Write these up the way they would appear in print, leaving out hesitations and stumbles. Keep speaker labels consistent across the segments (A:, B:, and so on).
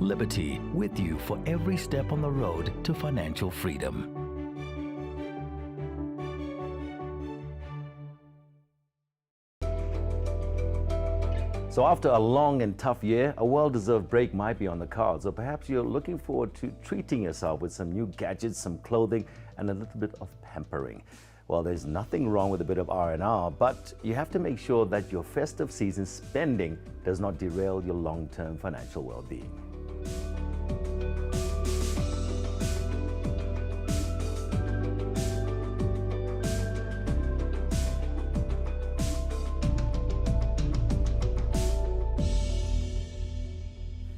A: Liberty, with you for every step on the road to financial freedom.
B: So after a long and tough year, a well-deserved break might be on the cards, or perhaps you're looking forward to treating yourself with some new gadgets, some clothing, and a little bit of pampering. Well, there's nothing wrong with a bit of R&R, but you have to make sure that your festive season spending does not derail your long-term financial well-being.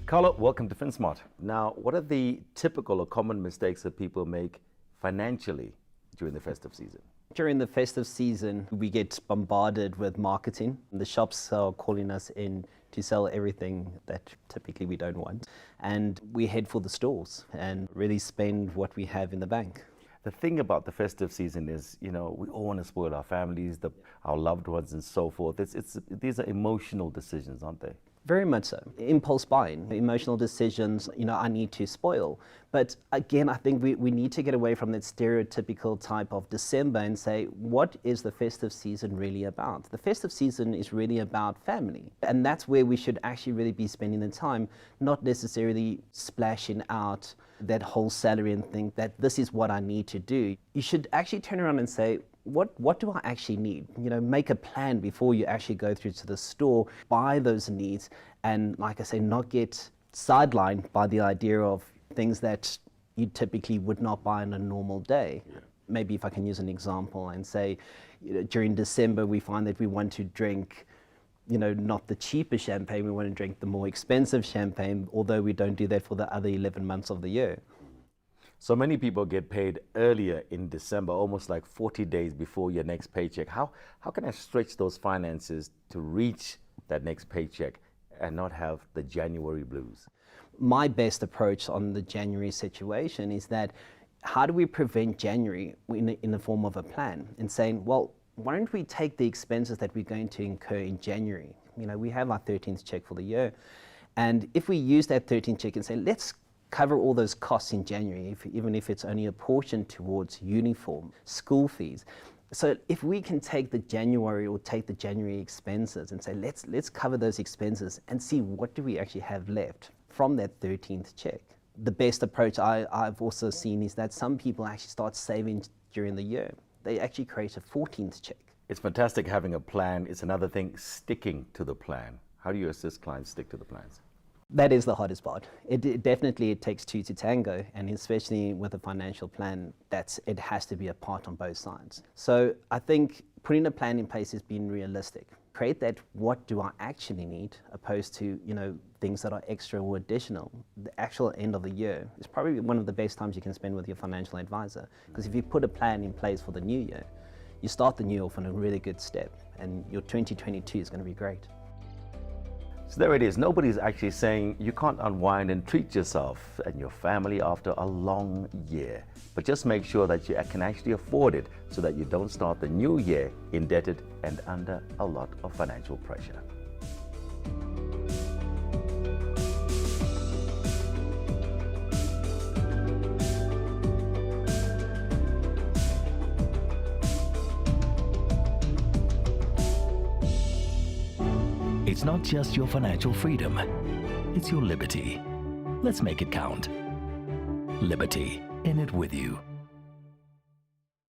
B: Carlo, welcome to FinSmart. Now, what are the typical or common mistakes that people make financially during the festive season?
C: During the festive season, we get bombarded with marketing. The shops are calling us in to sell everything that typically we don't want. And we head for the stores and really spend what we have in the bank.
B: The thing about the festive season is, we all want to spoil our families, our loved ones and so forth. These are emotional decisions, aren't they?
C: Very much so. Impulse buying, emotional decisions, I need to spoil. But again, I think we need to get away from that stereotypical type of December and say, what is the festive season really about? The festive season is really about family. And that's where we should actually really be spending the time, not necessarily splashing out that whole salary and think that this is what I need to do. You should actually turn around and say, what do I actually need? Make a plan before you actually go through to the store, buy those needs, and like I say, not get sidelined by the idea of things that you typically would not buy on a normal day. Yeah. Maybe if I can use an example and say, during December, we find that we want to drink not the cheaper champagne, we want to drink the more expensive champagne, although we don't do that for the other 11 months of the year.
B: So many people get paid earlier in December, almost like 40 days before your next paycheck. How can I stretch those finances to reach that next paycheck and not have the January blues?
C: My best approach on the January situation is that how do we prevent January in the form of a plan and saying, well, why don't we take the expenses that we're going to incur in January? We have our 13th check for the year. And if we use that 13th check and say, let's cover all those costs in January, even if it's only a portion towards uniform, school fees. So if we can take the January expenses and say, let's cover those expenses and see what do we actually have left from that 13th check. The best approach I've also seen is that some people actually start saving during the year. They actually create a 14th check.
B: It's fantastic having a plan. It's another thing, sticking to the plan. How do you assist clients stick to the plans?
C: That is the hardest part. It definitely takes two to tango, and especially with a financial plan, it has to be a part on both sides. So I think putting a plan in place is being realistic. Create that, what do I actually need, opposed to things that are extra or additional. The actual end of the year is probably one of the best times you can spend with your financial advisor, because if you put a plan in place for the new year, you start the new year off on a really good step, and your 2022 is going to be great.
B: So there it is. Nobody's actually saying you can't unwind and treat yourself and your family after a long year. But just make sure that you can actually afford it so that you don't start the new year indebted and under a lot of financial pressure.
A: It's not just your financial freedom, it's your liberty. Let's make it count. Liberty, in it with you.